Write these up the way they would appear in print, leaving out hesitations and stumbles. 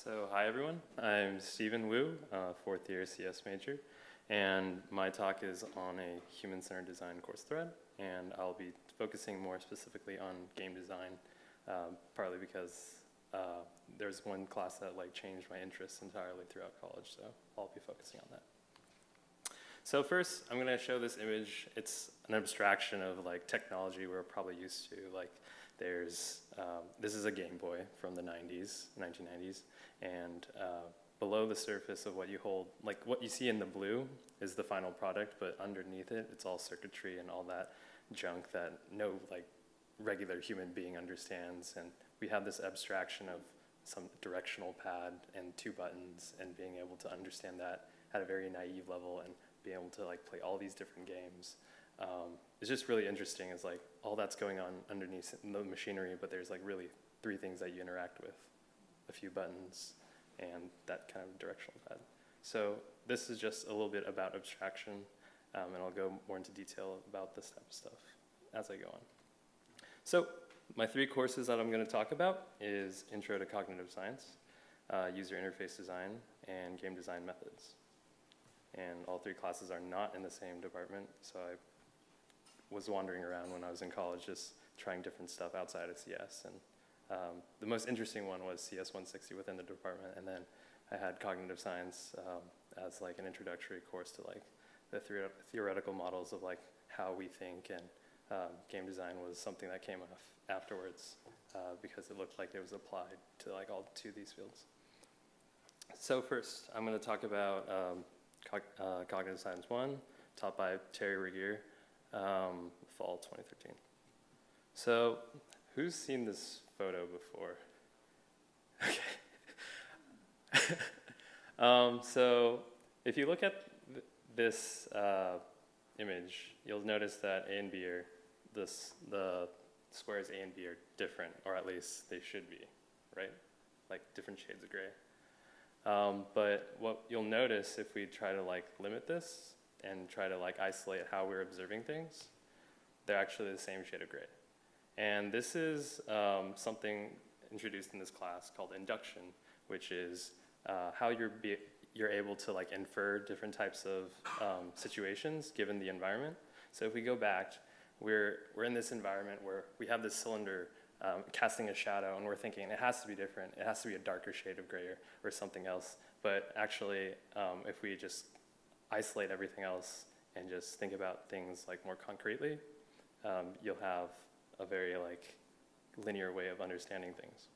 So hi everyone, I'm Stephen Wu, fourth year CS major, and my talk is on a human-centered design course thread, and I'll be focusing more specifically on game design, partly because there's one class that changed my interests entirely throughout college, so I'll be focusing on that. So first, I'm going to show this image. It's an abstraction of technology we're probably used to. This is a Game Boy from the 1990s, and below the surface of what you hold, what you see in the blue is the final product, but underneath it, it's all circuitry and all that junk that no regular human being understands. And we have this abstraction of some directional pad and two buttons, and being able to understand that at a very naive level and being able to play all these different games. It's just really interesting. It's all that's going on underneath the machinery, but there's really three things that you interact with: a few buttons and that kind of directional pad. So this is just a little bit about abstraction, and I'll go more into detail about this type of stuff as I go on. So my three courses that I'm going to talk about is Intro to Cognitive Science, User Interface Design, and Game Design Methods. And all three classes are not in the same department, so I was wandering around when I was in college just trying different stuff outside of CS. And the most interesting one was CS 160 within the department, and then I had Cognitive Science as an introductory course to the theoretical models of how we think, and game design was something that came off afterwards because it looked like it was applied to all two of these fields. So first, I'm going to talk about Cognitive Science 1, taught by Terry Regier, fall 2013. So who's seen this photo before? Okay. So if you look at this image, you'll notice that A and B are, the squares A and B are different, or at least they should be, right? Different shades of gray. But what you'll notice if we try to limit this and try to isolate how we're observing things, they're actually the same shade of gray. And this is something introduced in this class called induction, which is how you're able to infer different types of situations given the environment. So if we go back, we're in this environment where we have this cylinder casting a shadow, and we're thinking it has to be different. It has to be a darker shade of gray or something else. But actually, if we just isolate everything else and just think about things more concretely, you'll have a very linear way of understanding things.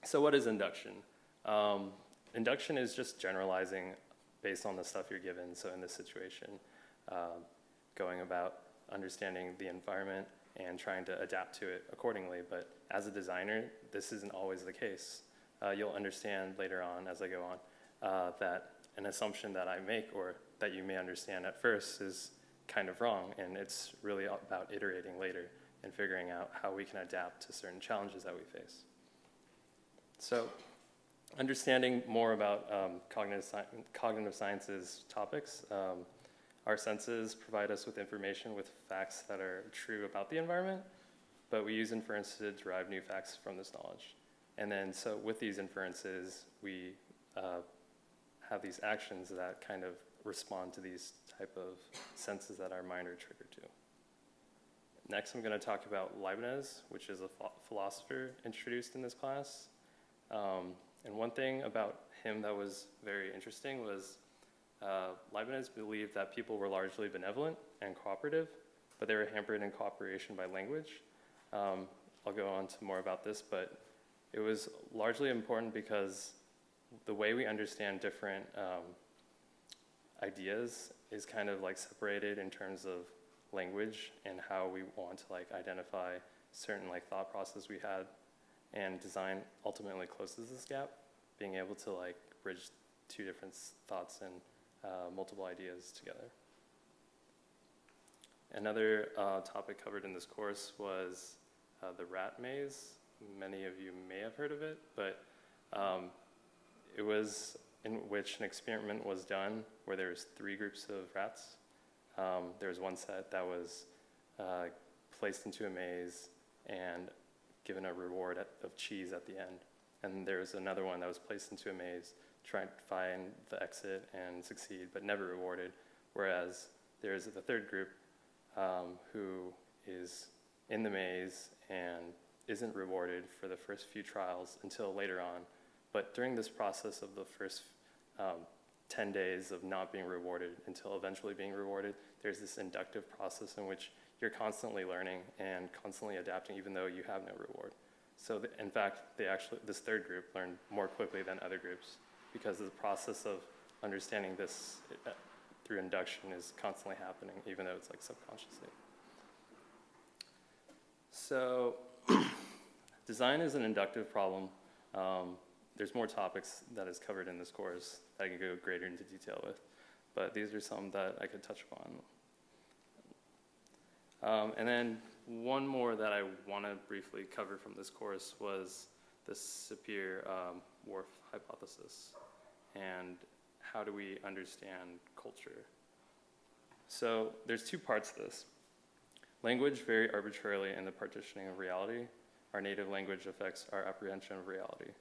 So what is induction? Induction is just generalizing based on the stuff you're given. So in this situation, going about understanding the environment and trying to adapt to it accordingly. But as a designer, this isn't always the case. You'll understand later on as I go on that an assumption that I make or that you may understand at first is kind of wrong, and it's really about iterating later and figuring out how we can adapt to certain challenges that we face. So understanding more about cognitive sciences topics, our senses provide us with information with facts that are true about the environment, but we use inference to derive new facts from this knowledge. And then so with these inferences, we have these actions that kind of respond to these type of senses that our mind are triggered to. Next, I'm going to talk about Leibniz, which is a philosopher introduced in this class. And one thing about him that was very interesting was Leibniz believed that people were largely benevolent and cooperative, but they were hampered in cooperation by language. I'll go on to more about this, but it was largely important because the way we understand different ideas is kind of separated in terms of language and how we want to identify certain thought process we had, and design ultimately closes this gap, being able to bridge two different thoughts and multiple ideas together. Another topic covered in this course was the rat maze. Many of you may have heard of it, but it was in which an experiment was done where there was three groups of rats. There was one set that was placed into a maze and given a reward of cheese at the end. And there's another one that was placed into a maze, trying to find the exit and succeed, but never rewarded. Whereas there's the third group who is in the maze and isn't rewarded for the first few trials until later on. But during this process of the first 10 days of not being rewarded until eventually being rewarded, there's this inductive process in which you're constantly learning and constantly adapting even though you have no reward. So in fact, this third group learned more quickly than other groups because the process of understanding this through induction is constantly happening, even though it's like subconsciously. So design is an inductive problem. There's more topics that is covered in this course that I could go greater into detail with, but these are some that I could touch upon. And then one more that I want to briefly cover from this course was the Sapir-Whorf hypothesis and how do we understand culture. So there's two parts to this. Language vary arbitrarily in the partitioning of reality. Our native language affects our apprehension of reality.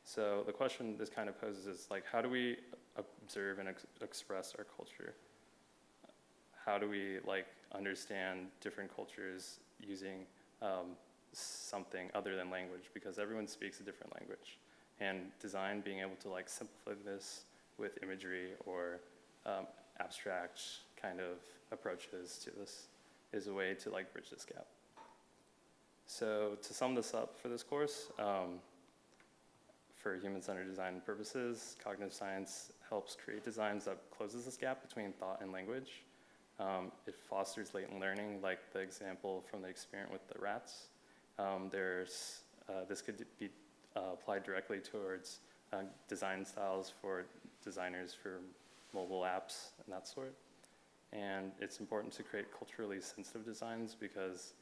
So the question this kind of poses is like, how do we observe and express our culture? How do we like understand different cultures using something other than language? Because everyone speaks a different language, and design being able to like simplify this with imagery or abstract kind of approaches to this is a way to like bridge this gap. So to sum this up for this course, for human-centered design purposes, cognitive science helps create designs that closes this gap between thought and language. It fosters latent learning, like the example from the experiment with the rats. This could be applied directly towards design styles for designers for mobile apps and that sort. And it's important to create culturally sensitive designs because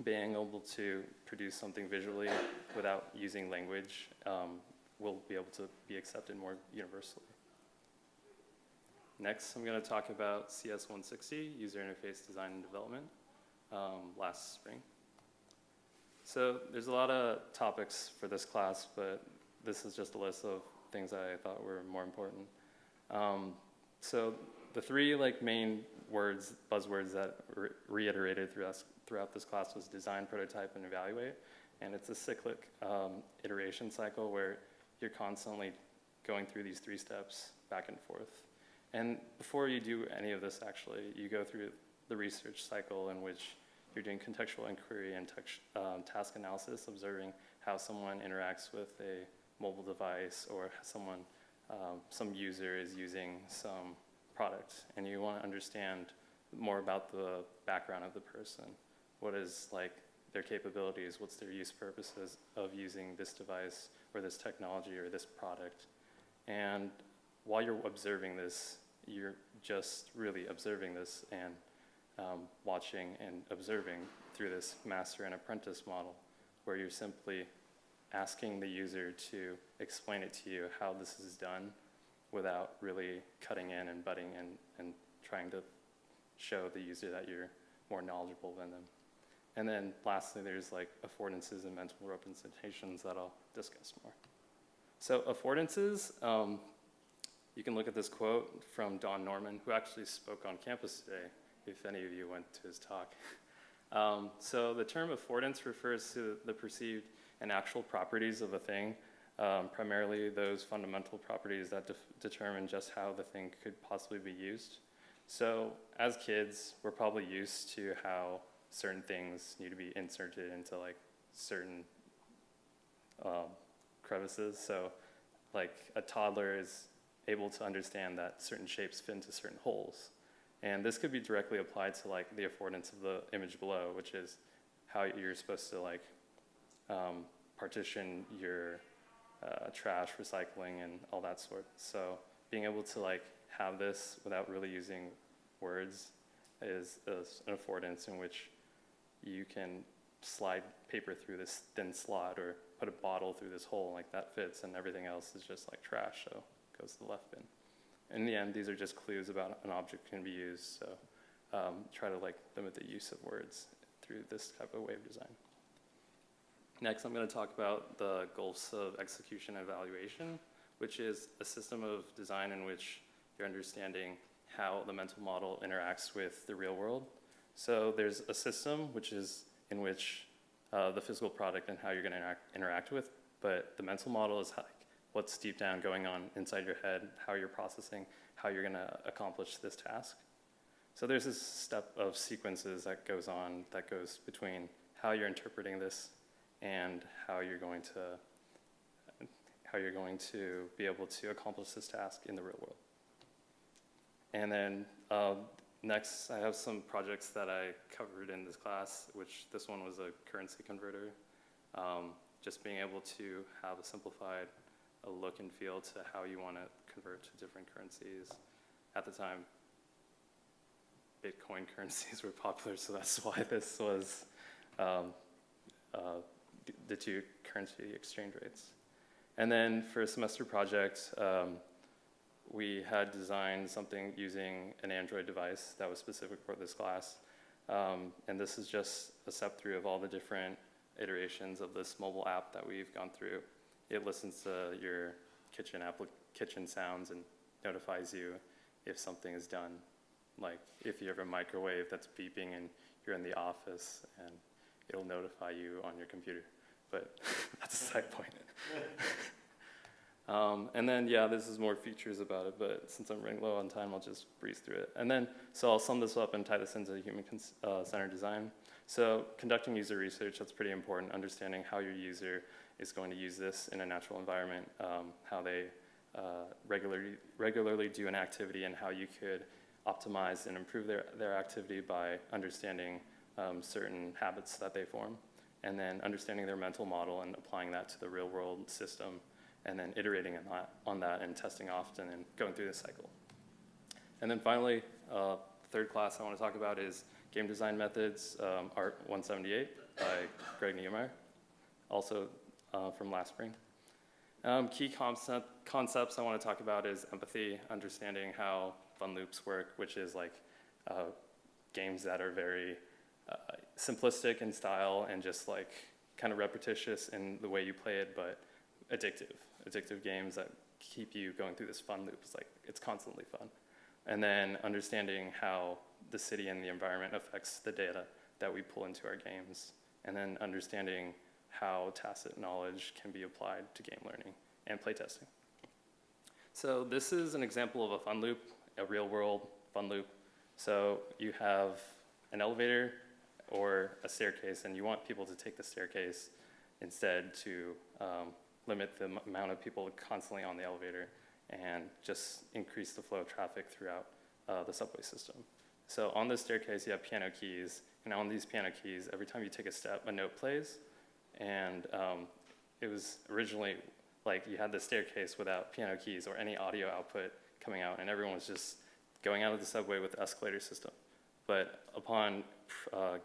being able to produce something visually without using language will be able to be accepted more universally. Next, I'm going to talk about CS 160, User Interface Design and Development, last spring. So there's a lot of topics for this class, but this is just a list of things that I thought were more important. So the three like main buzzwords that reiterated throughout this class was design, prototype, and evaluate. And it's a cyclic iteration cycle where you're constantly going through these three steps back and forth. And before you do any of this, actually, you go through the research cycle in which you're doing contextual inquiry and task analysis, observing how someone interacts with a mobile device or some user is using some product. And you want to understand more about the background of the person. What is like their capabilities? What's their use purposes of using this device or this technology or this product? And while you're observing this, you're just really observing this and watching and observing through this master and apprentice model, where you're simply asking the user to explain it to you how this is done without really cutting in and butting in and trying to show the user that you're more knowledgeable than them. And then lastly, there's like affordances and mental representations that I'll discuss more. So affordances, you can look at this quote from Don Norman, who actually spoke on campus today, if any of you went to his talk. So the term affordance refers to the perceived and actual properties of a thing, primarily those fundamental properties that determine just how the thing could possibly be used. So as kids, we're probably used to how certain things need to be inserted into like certain crevices. So like a toddler is able to understand that certain shapes fit into certain holes. And this could be directly applied to like the affordance of the image below, which is how you're supposed to like partition your trash, recycling, and all that sort. So being able to like have this without really using words is an affordance in which you can slide paper through this thin slot or put a bottle through this hole, like that fits, and everything else is just like trash, so it goes to the left bin. In the end, these are just clues about an object can be used, so try to like limit the use of words through this type of way of design. Next, I'm going to talk about the goals of execution and evaluation, which is a system of design in which you're understanding how the mental model interacts with the real world. So there's a system which is in which the physical product and how you're going to interact with, but the mental model is what's deep down going on inside your head, how you're processing, how you're going to accomplish this task. So there's this step of sequences that goes on, that goes between how you're interpreting this and how you're going to be able to accomplish this task in the real world. And then next, I have some projects that I covered in this class, which this one was a currency converter. Just being able to have a simplified look and feel to how you want to convert to different currencies. At the time, Bitcoin currencies were popular, so that's why this was the two currency exchange rates. And then for a semester project, we had designed something using an Android device that was specific for this class. And this is just a step through of all the different iterations of this mobile app that we've gone through. It listens to your kitchen sounds and notifies you if something is done. Like if you have a microwave that's beeping and you're in the office, and it'll notify you on your computer. But that's a side point. And then, yeah, this is more features about it, but since I'm running low on time, I'll just breeze through it. And then, so I'll sum this up and tie this into human-centered design. So conducting user research, that's pretty important, understanding how your user is going to use this in a natural environment, how they regularly do an activity, and how you could optimize and improve their activity by understanding certain habits that they form, and then understanding their mental model and applying that to the real world system, and then iterating on that and testing often and going through this cycle. And then finally, the third class I want to talk about is Game Design Methods, Art 178 by Greg Niemeyer, also from last spring. Key concepts I want to talk about is empathy, understanding how fun loops work, which is like games that are very simplistic in style and just like kind of repetitious in the way you play it, but addictive games that keep you going through this fun loop. It's like, it's constantly fun. And then understanding how the city and the environment affects the data that we pull into our games. And then understanding how tacit knowledge can be applied to game learning and playtesting. So this is an example of a fun loop, a real world fun loop. So you have an elevator or a staircase, and you want people to take the staircase instead to limit the amount of people constantly on the elevator and just increase the flow of traffic throughout the subway system. So on the staircase, you have piano keys, and on these piano keys, every time you take a step, a note plays. And it was originally like you had the staircase without piano keys or any audio output coming out, and everyone was just going out of the subway with the escalator system. But upon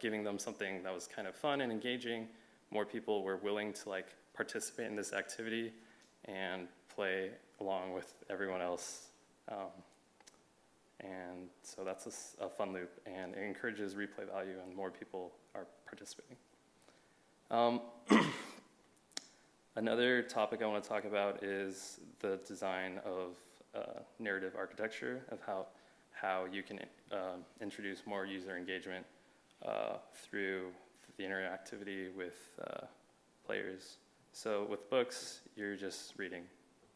giving them something that was kind of fun and engaging, more people were willing to like participate in this activity and play along with everyone else. And so that's a fun loop, and it encourages replay value, and more people are participating. Another topic I want to talk about is the design of narrative architecture, of how you can introduce more user engagement through the interactivity with players. So with books, you're just reading.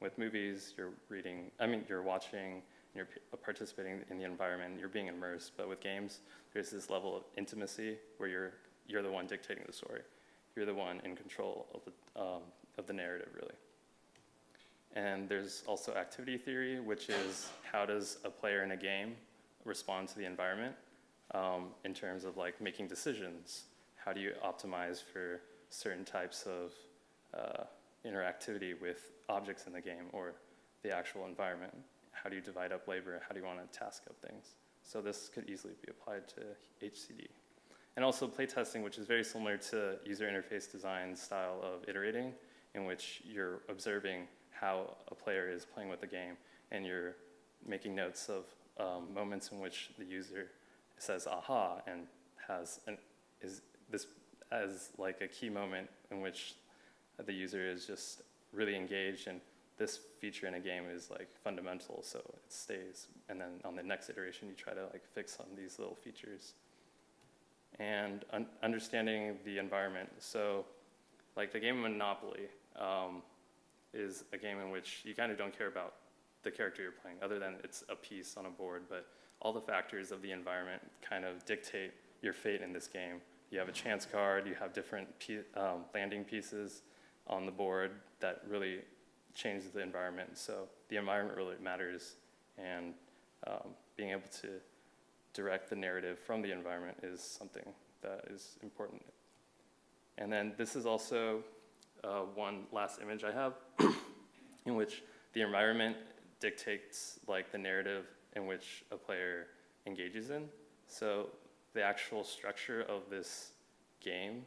With movies, you're watching, you're participating in the environment, you're being immersed. But with games, there's this level of intimacy where you're the one dictating the story. You're the one in control of the narrative, really. And there's also activity theory, which is how does a player in a game respond to the environment in terms of like making decisions. How do you optimize for certain types of interactivity with objects in the game or the actual environment? How do you divide up labor? How do you want to task up things? So this could easily be applied to HCD. And also playtesting, which is very similar to user interface design style of iterating, in which you're observing how a player is playing with the game, and you're making notes of moments in which the user says aha and is this as like a key moment in which the user is just really engaged, and this feature in a game is like fundamental, so it stays. And then on the next iteration, you try to like fix on these little features. And understanding the environment. So like the game Monopoly is a game in which you kind of don't care about the character you're playing, other than it's a piece on a board, but all the factors of the environment kind of dictate your fate in this game. You have a chance card, you have different landing pieces on the board that really change the environment. So the environment really matters, and being able to direct the narrative from the environment is something that is important. And then this is also one last image I have in which the environment dictates like the narrative in which a player engages in. So the actual structure of this game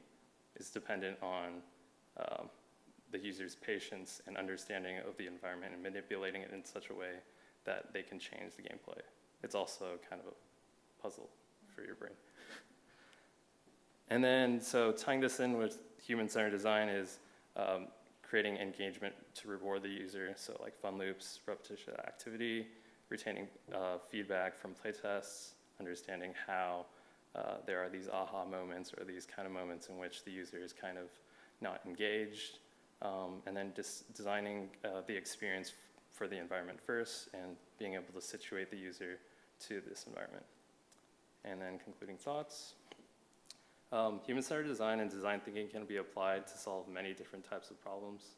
is dependent on the user's patience and understanding of the environment and manipulating it in such a way that they can change the gameplay. It's also kind of a puzzle for your brain. And then, so tying this in with human-centered design is creating engagement to reward the user. So like fun loops, repetition activity, retaining feedback from playtests, understanding how there are these aha moments or these kind of moments in which the user is kind of not engaged, and then just designing the experience for the environment first and being able to situate the user to this environment. And then concluding thoughts. Human-centered design and design thinking can be applied to solve many different types of problems.